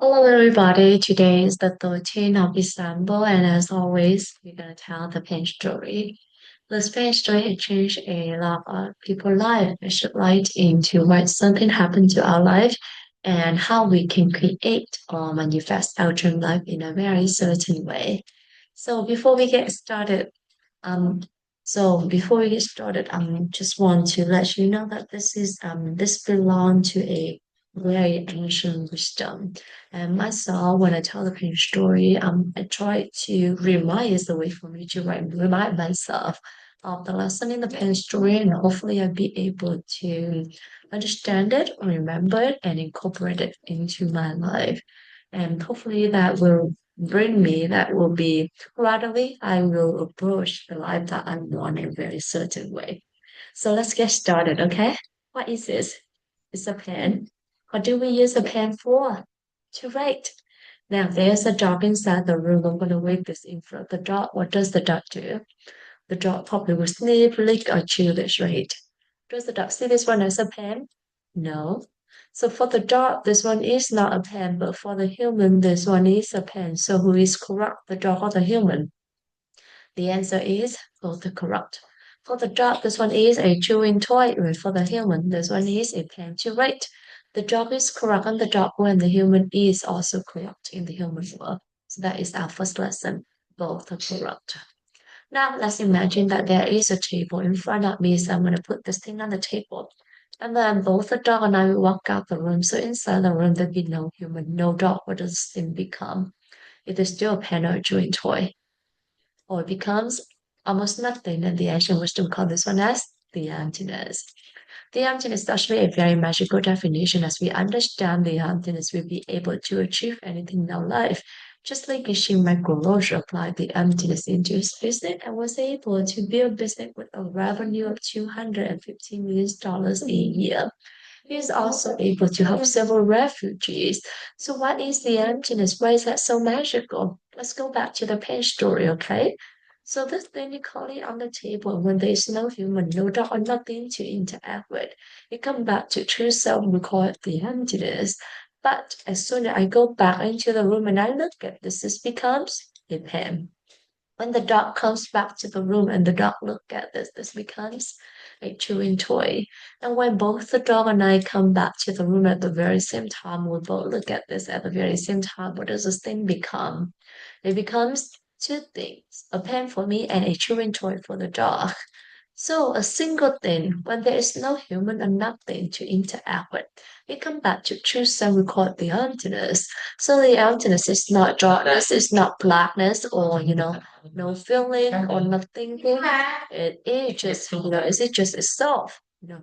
Hello, everybody. Today is the 13th of December, and as always, we're going to tell the pain story. This pain story has changed a lot of people's life. It should light into why something happened to our life and how we can create or manifest our dream life in a very certain way. So before we get started, um, just want to let you know that this belong to a very ancient wisdom. And myself, when I tell the pain story, I try to remind is the way for me to remind myself of the lesson in the pain story, and hopefully I'll be able to understand it, remember it, and incorporate it into my life. And hopefully that will be gradually, I will approach the life that I want in a very certain way. So let's get started, okay? What is this? It's a pen. What do we use a pen for? To write. Now, there's a dog inside the room. I'm going to wave this in front of the dog. What does the dog do? The dog probably will sniff, lick, or chew this, right? Does the dog see this one as a pen? No. So for the dog, this one is not a pen, but for the human, this one is a pen. So who is correct, the dog or the human? The answer is both are correct. For the dog, this one is a chewing toy. Right? For the human, this one is a pen to write. The dog is correct on the dog when the human is also correct in the human world. So that is our first lesson. Both are correct. Now let's imagine that there is a table in front of me. So I'm going to put this thing on the table. And then both the dog and I will walk out the room. So inside the room, there'll be no human, no dog. What does this thing become? It is still a pen or a chewing toy. Or it becomes almost nothing. And the ancient wisdom call this one as the emptiness. The emptiness is actually a very magical definition. As we understand the emptiness, we'll be able to achieve anything in our life. Just like Geshe Michael Roche applied the emptiness into his business and was able to build business with a revenue of $250 million a year. He is also able to help several refugees. So what is the emptiness? Why is that so magical? Let's go back to the pain story, okay? So this thing you call it on the table when there is no human, no dog, or nothing to interact with. It comes back to true self, we call it the emptiness. But as soon as I go back into the room and I look at this becomes a pen. When the dog comes back to the room and the dog look at this becomes a chewing toy. And when both the dog and I come back to the room at the very same time, we both look at this at the very same time. What does this thing become? It becomes two things, a pen for me and a chewing toy for the dog. So a single thing, when there is no human and nothing to interact with, we come back to truth and we call it the emptiness. So the emptiness is not darkness, it's not blackness or, no feeling or nothing. It is just, is it just itself?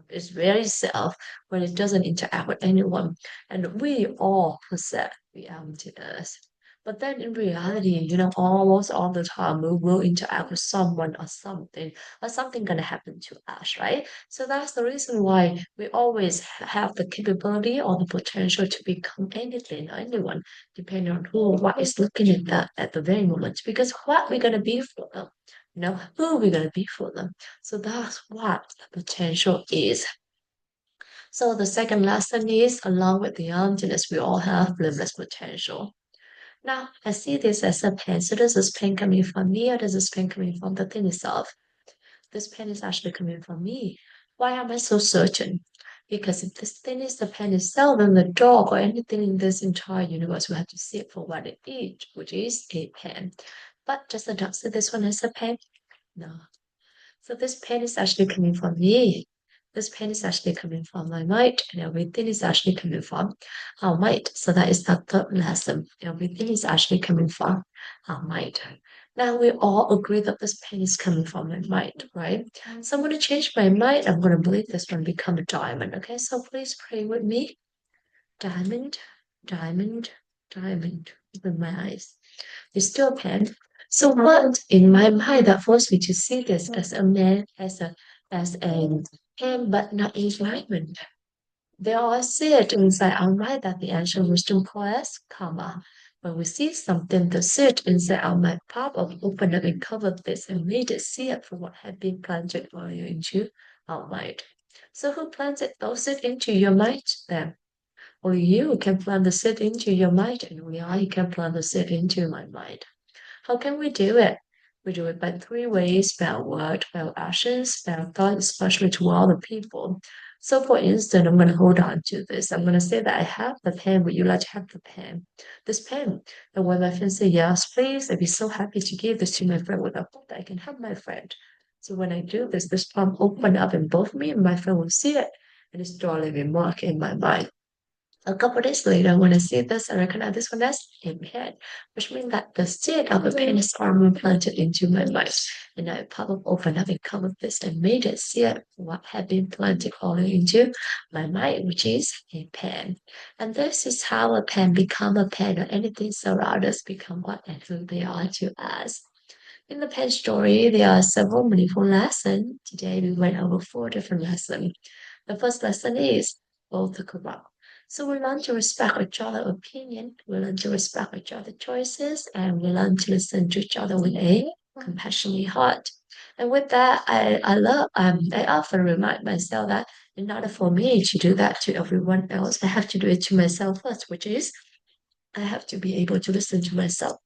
It's very self when it doesn't interact with anyone. And we all possess the emptiness. But then in reality, almost all the time we will interact with someone or something gonna happen to us, right? So that's the reason why we always have the capability or the potential to become anything or anyone, depending on who or what is looking at that at the very moment. Because what we're gonna be for them, who we're gonna be for them. So that's what the potential is. So the second lesson is along with the emptiness, we all have limitless potential. Now, I see this as a pen. So does this pen coming from me or does this pen coming from the thing itself? This pen is actually coming from me. Why am I so certain? Because if this thing is the pen itself, then the dog or anything in this entire universe will have to see it for what it is, which is a pen. But does the dog see this one as a pen? No. So this pen is actually coming from me. This pen is actually coming from my mind, and everything is actually coming from our mind. So that is the third lesson. Everything is actually coming from our mind. Now we all agree that this pen is coming from my mind, right? So I'm going to change my mind. I'm going to believe this one become a diamond. Okay, so please pray with me. Diamond, diamond, diamond. Open my eyes. It's still a pen. So what in my mind that forced me to see this as a man, as a pen, but not a diamond. There are seed inside our mind that the ancient wisdom calls karma. When we see something, the seed inside our mind pop up, open up and cover this and made it see it for what had been planted earlier into our mind. So who planted those seed into your mind then? Only you can plant the seed into your mind, and only I can plant the seed into my mind. How can we do it? We do it by three ways: by our word, by our actions, by our thought, especially to other people. So, for instance, I'm going to hold on to this. I'm going to say that I have the pen. Would you like to have the pen? This pen. And when my friend say yes, please, I'd be so happy to give this to my friend with a hope that I can help my friend. So when I do this, this palm open up and both me and my friend will see it, and it's drawing a mark in my mind. A couple days later, when I see this, I recognize this one as a pen, which means that the seed of a pen is already planted into my mind. And I pop up open up and cover this and made it see what had been planted all into my mind, which is a pen. And this is how a pen become a pen, or anything surround us become what and who they are to us. In the pen story, there are several meaningful lessons. Today we went over four different lessons. The first lesson is both corrupt. So we learn to respect each other's opinion, we learn to respect each other's choices, and we learn to listen to each other with a compassionate heart. And with that, I often remind myself that in order for me to do that to everyone else, I have to do it to myself first, which is I have to be able to listen to myself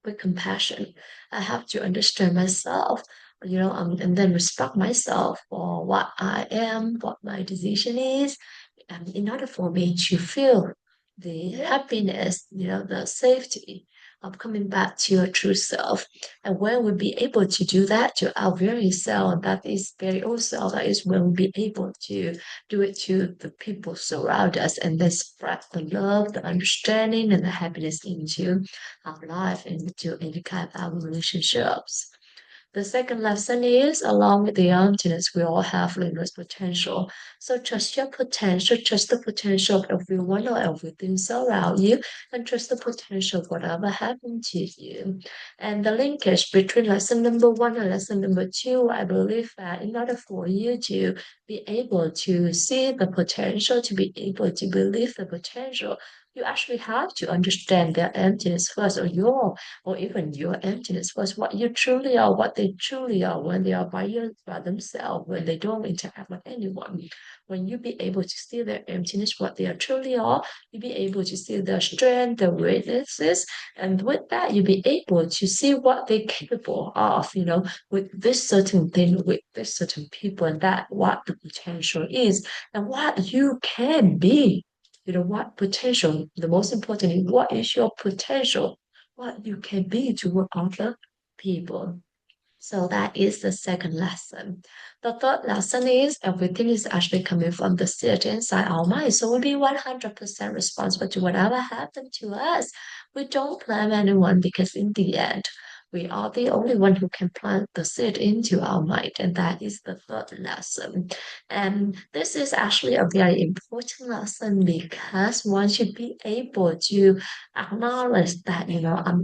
with compassion. I have to understand myself, and then respect myself for what I am, what my decision is, in order for me to feel the happiness, the safety of coming back to your true self. And when we be able to do that to our very self, that is very own self, that is when we be able to do it to the people surround us and then spread the love, the understanding, and the happiness into our life and into any kind of our relationships. The second lesson is along with the emptiness, we all have limitless potential. So trust your potential, trust the potential of everyone or everything around you, and trust the potential of whatever happened to you. And the linkage between lesson number one and lesson number two, I believe that in order for you to be able to see the potential, to be able to believe the potential, you actually have to understand their emptiness first, or even your emptiness first, what you truly are, what they truly are when they are by themselves, when they don't interact with anyone. When you be able to see their emptiness, what they are truly are, you be able to see their strength, their weaknesses, and with that, you be able to see what they're capable of, with this certain thing, with this certain people, and that what the potential is, and what you can be. What potential, the most important is what is your potential, what you can be toward other people. So that is the second lesson. The third lesson is everything is actually coming from the seed inside our mind. So we'll be 100% responsible to whatever happened to us. We don't blame anyone because in the end, we are the only one who can plant the seed into our mind. And that is the third lesson. And this is actually a very important lesson because once you be able to acknowledge that,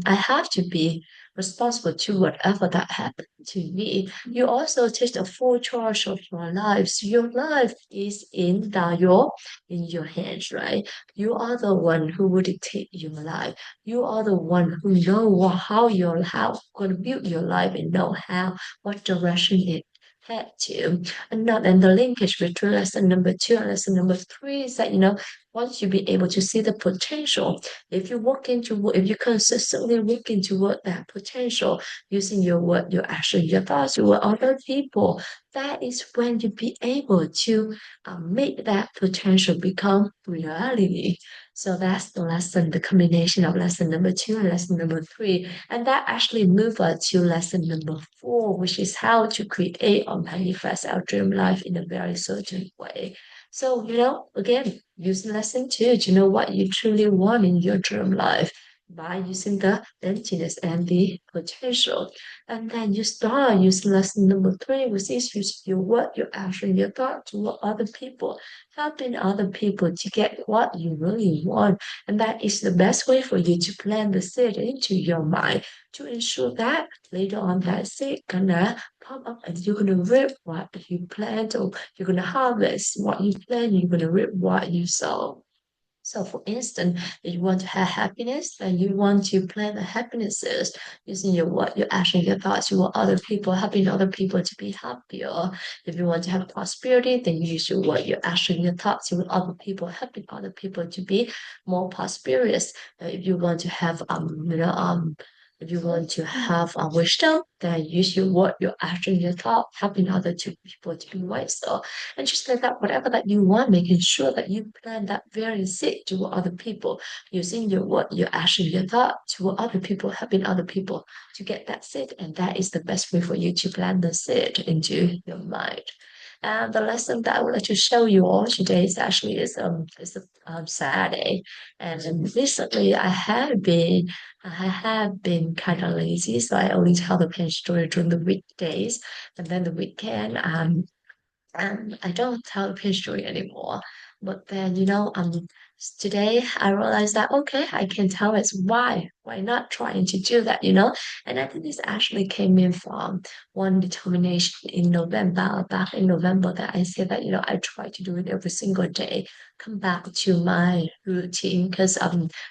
I have to be responsible to whatever that happened to me. You also take the full charge of your life. So your life is in your hands, right? You are the one who will dictate your life. You are the one who know how going to build your life and know how what direction it head to. And the linkage between lesson number two and lesson number three is that once you be able to see the potential, if you consistently working toward that potential using your word, your action, your thoughts with other people, that is when you be able to make that potential become reality. So that's the lesson, the combination of lesson number two and lesson number three. And that actually moves us to lesson number four, which is how to create or manifest our dream life in a very certain way. So, again, use lesson two to know what you truly want in your dream life by using the emptiness and the potential. And then you start using lesson number three, which is use your word, your action, your thought to other people, helping other people to get what you really want. And that is the best way for you to plant the seed into your mind to ensure that later on that seed gonna pop up and you're gonna reap what you plant, or you're gonna harvest what you plant, you're gonna reap what you sow. So, for instance, if you want to have happiness, then you want to plan the happinesses using your what, your action, your thoughts. You want other people, helping other people to be happier. If you want to have prosperity, then you use your what, your action, your thoughts. You want other people, helping other people to be more prosperous. If you want to have if you want to have a wisdom, then use your word, your action, your thought, helping other two people to be wiser. And just like that, whatever that you want, making sure that you plant that very seed to other people, using your word, your action, your thought to other people, helping other people to get that seed. And that is the best way for you to plant the seed into your mind. And the lesson that I would like to show you all today is a Saturday, and recently I have been kind of lazy, so I only tell the pen story during the weekdays, and then the weekend and I don't tell a pitch story anymore. But then, today I realized that okay, I can tell it. Why? Why not trying to do that, you know? And I think this actually came in from one determination in November, back in November, that I said that, I try to do it every single day, come back to my routine because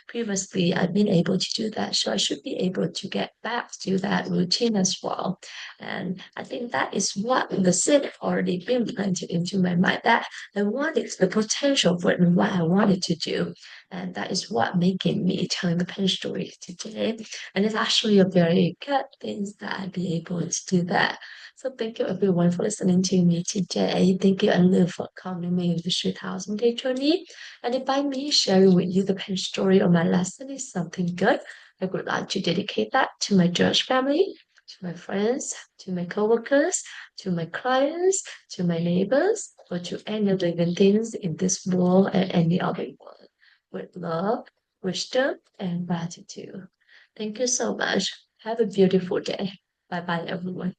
previously I've been able to do that. So I should be able to get back to that routine as well. And I think that is what the seed already been planted into my mind that I wanted the potential for it and what I wanted to do. And that is what making me telling the pen story today. And it's actually a very good thing that I'd be able to do that. So thank you everyone for listening to me today. Thank you and live for coming me with the 1000 day journey. And if by me sharing with you the pen story or my lesson is something good, I would like to dedicate that to my church family, to my friends, to my coworkers, to my clients, to my neighbors, or to any living things in this world and any other world. With love, wisdom, and gratitude. Thank you so much. Have a beautiful day. Bye bye, everyone.